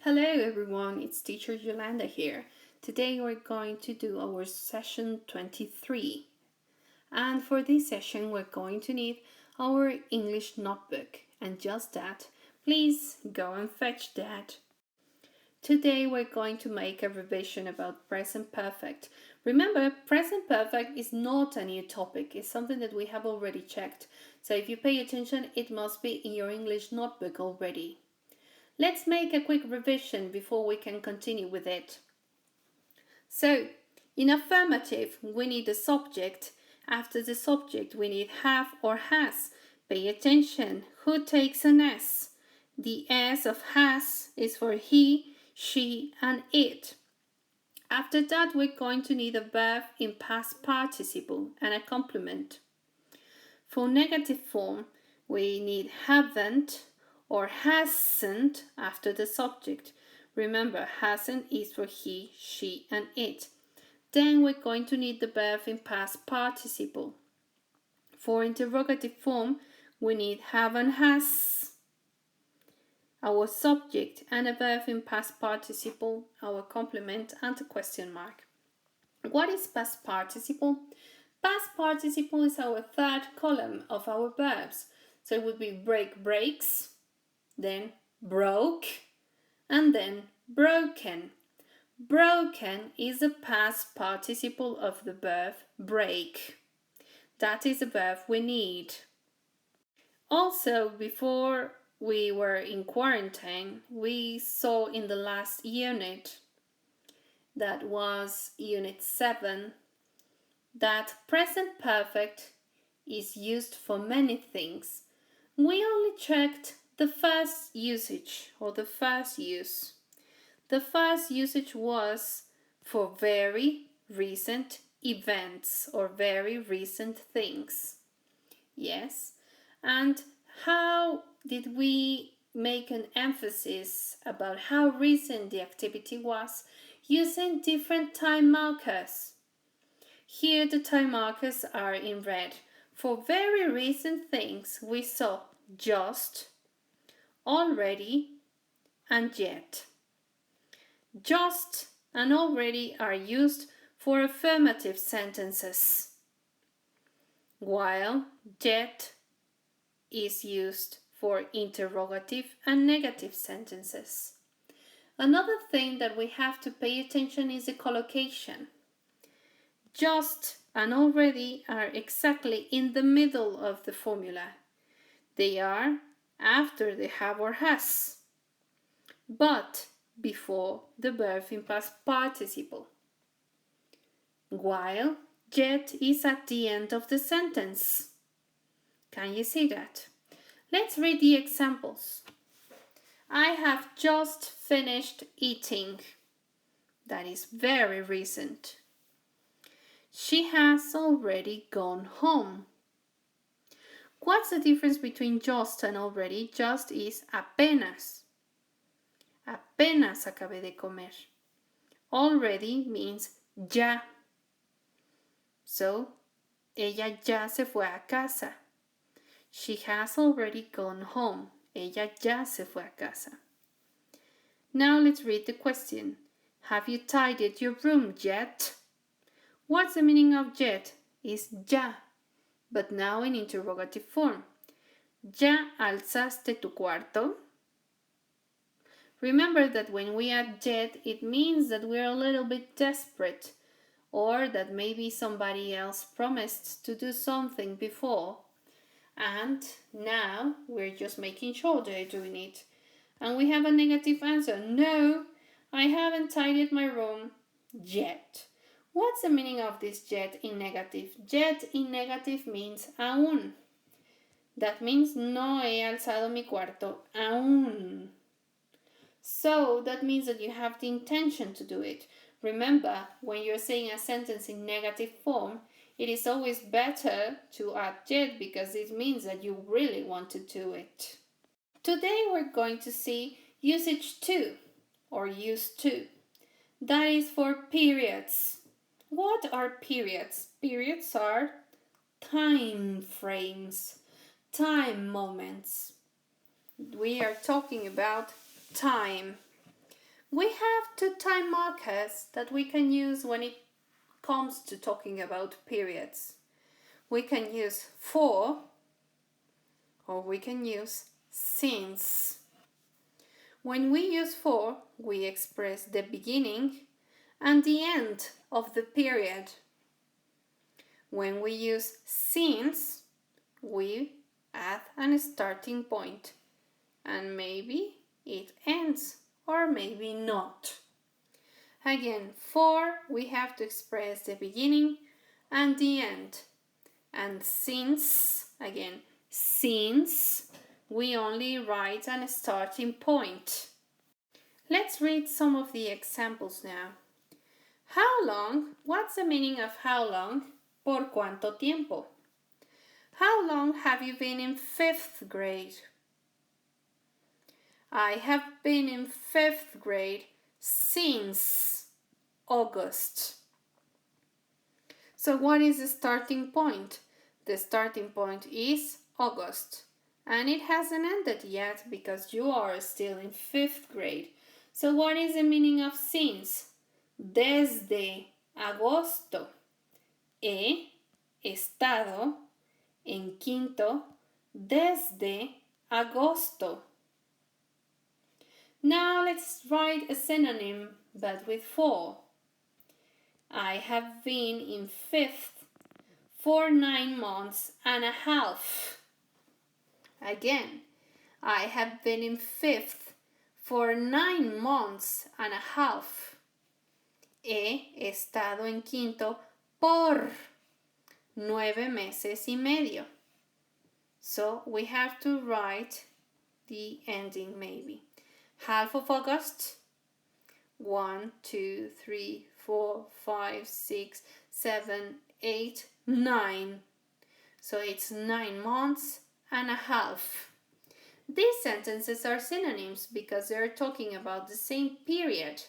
Hello everyone, it's teacher Yolanda here. Today we're going to do our session 23. And for this session we're going to need our English notebook. And just that, please go and fetch that. Today we're going to make a revision about present perfect. Remember, present perfect is not a new topic, it's something that we have already checked. So if you pay attention, it must be in your English notebook already. Let's make a quick revision before we can continue with it. So, in affirmative, we need the subject. After the subject, we need have or has. Pay attention. Who takes an S? The S of has is for he, she, and it. After that, we're going to need a verb in past participle and a complement. For negative form, we need haven't or hasn't after the subject. Remember, hasn't is for he, she, and it. Then we're going to need the verb in past participle. For interrogative form, we need have and has, our subject, and a verb in past participle, our complement, and a question mark. What is past participle? Past participle is our third column of our verbs. So it would be break, breaks, then broke, and then broken. Broken is the past participle of the verb break. That is the verb we need. Also, before we were in quarantine, we saw in the last unit, that was unit 7, that present perfect is used for many things. We only checked the first usage or the first use. The first usage was for very recent events or very recent things. Yes. And how did we make an emphasis about how recent the activity was? Using different time markers. Here the time markers are in red. For very recent things, we saw just, already, and yet. Just and already are used for affirmative sentences, while yet is used for interrogative and negative sentences. Another thing that we have to pay attention is the collocation. Just and already are exactly in the middle of the formula. They are after the have or has, but before the verb in past participle, while yet is at the end of the sentence. Can you see that? Let's read the examples. I have just finished eating. That is very recent. She has already gone home. What's the difference between just and already? Just is apenas. Apenas acabé de comer. Already means ya. So, ella ya se fue a casa. She has already gone home. Ella ya se fue a casa. Now let's read the question. Have you tidied your room yet? What's the meaning of yet? Is ya, but now in interrogative form. ¿Ya alzaste tu cuarto? Remember that when we add yet, it means that we're a little bit desperate, or that maybe somebody else promised to do something before, and now we're just making sure they're doing it. And we have a negative answer. No, I haven't tidied my room yet. What's the meaning of this yet in negative? Yet in negative means aún. That means no he alzado mi cuarto aún. So that means that you have the intention to do it. Remember, when you're saying a sentence in negative form, it is always better to add yet because it means that you really want to do it. Today we're going to see usage 2 or use 2. That is for periods. What are periods? Periods are time frames, time moments. We are talking about time. We have two time markers that we can use when it comes to talking about periods. We can use for, or we can use since. When we use for, we express the beginning and the end of the period. When we use since, we add a starting point, and maybe it ends or maybe not. Again, for, we have to express the beginning and the end. And since, again, since, we only write a starting point. Let's read some of the examples now. How long? What's the meaning of how long? ¿Por cuánto tiempo? How long have you been in 5th grade? I have been in 5th grade since August. So what is the starting point? The starting point is August. And it hasn't ended yet because you are still in 5th grade. So what is the meaning of since? Desde agosto. He estado en quinto desde agosto. Now let's write a synonym, but with for. I have been in 5th for 9 months and a half. Again, I have been in 5th for 9 months and a half. He estado en quinto por 9 meses y medio. So we have to write the ending maybe. Half of August, 1, 2, 3, 4, 5, 6, 7, 8, 9. So it's 9 months and a half. These sentences are synonyms because they're talking about the same period.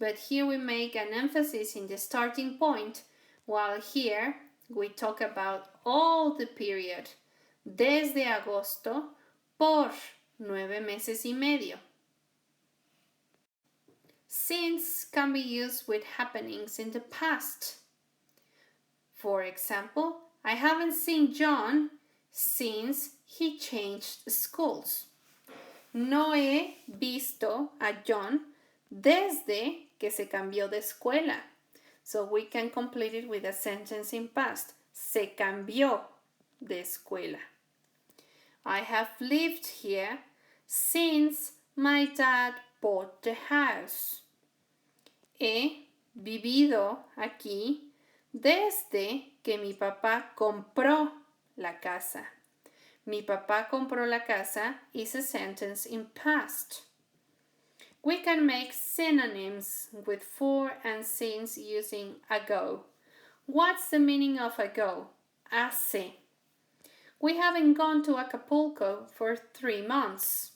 But here we make an emphasis in the starting point, while here we talk about all the period. Desde agosto por 9 meses y medio. Since can be used with happenings in the past. For example, I haven't seen John since he changed schools. No he visto a John desde que se cambió de escuela. So we can complete it with a sentence in past. Se cambió de escuela. I have lived here since my dad bought the house. He vivido aquí desde que mi papá compró la casa. Mi papá compró la casa is a sentence in past. We can make synonyms with for and since using ago. What's the meaning of ago? Hace. We haven't gone to Acapulco for 3 months.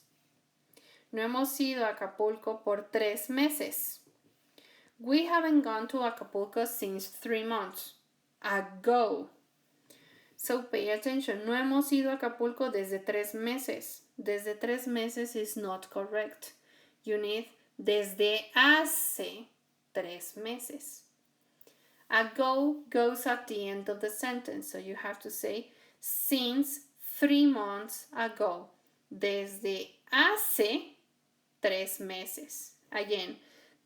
No hemos ido a Acapulco por 3 meses. We haven't gone to Acapulco since 3 months. Ago. So pay attention. No hemos ido a Acapulco desde 3 meses. Desde 3 meses is not correct. You need desde hace 3 meses. Ago goes at the end of the sentence, so you have to say since 3 months ago. Desde hace 3 meses. Again,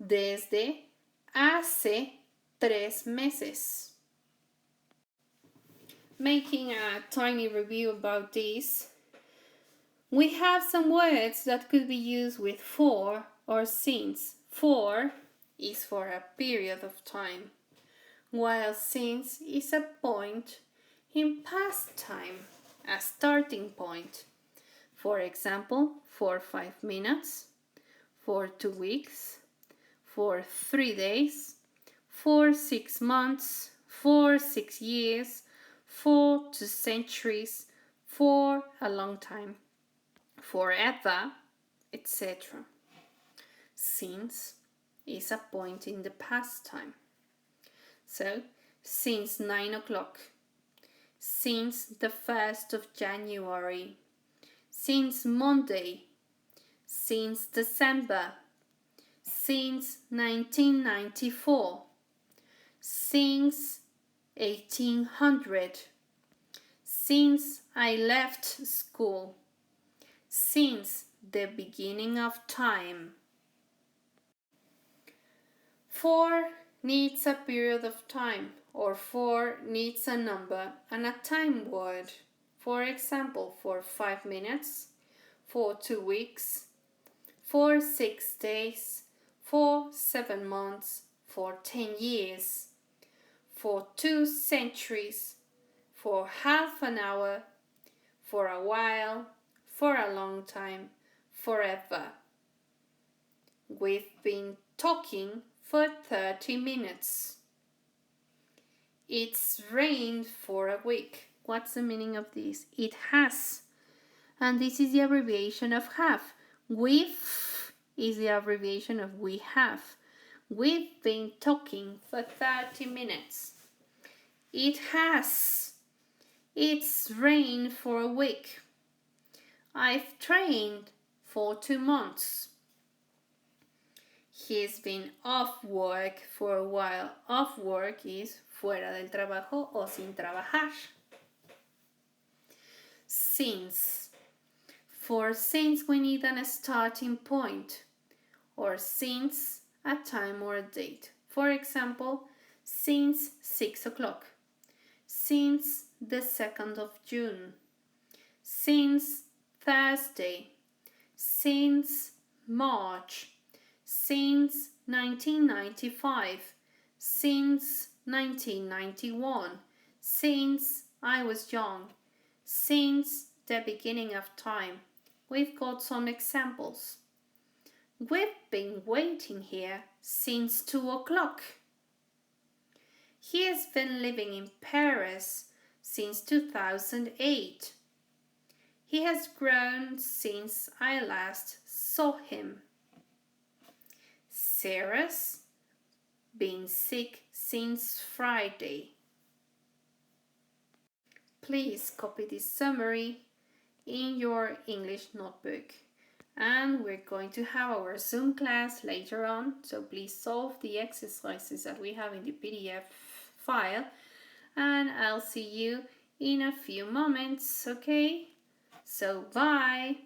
desde hace 3 meses. Making a tiny review about this, we have some words that could be used with for or since. For is for a period of time, while since is a point in past time, a starting point. For example, for 5 minutes, for 2 weeks, for 3 days, for 6 months, for 6 years, for 2 centuries, for a long time, forever, etc. Since is a point in the past time. So, since 9 o'clock, since the 1st of January, since Monday, since December, since 1994, since 1800, since I left school, since the beginning of time. For needs a period of time, or for needs a number and a time word. For example, for 5 minutes, for 2 weeks, for 6 days, for 7 months, for 10 years, for 2 centuries, for half an hour, for a while, for a long time, forever. We've been talking for 30 minutes. It's rained for a week. What's the meaning of this? It has. And this is the abbreviation of have. We've is the abbreviation of we have. We've been talking for 30 minutes. It has. It's rained for a week. I've trained for 2 months. He's been off work for a while. Off work is fuera del trabajo o sin trabajar. Since. For since we need a starting point, or since a time or a date. For example, since 6 o'clock, since the 2nd of June, since Thursday, since March, since 1995, since 1991, since I was young, since the beginning of time. We've got some examples. We've been waiting here since 2 o'clock. He has been living in Paris since 2008. He has grown since I last saw him. Sarah's been sick since Friday. Please copy this summary in your English notebook. And we're going to have our Zoom class later on, so please solve the exercises that we have in the PDF file, and I'll see you in a few moments, okay? So bye!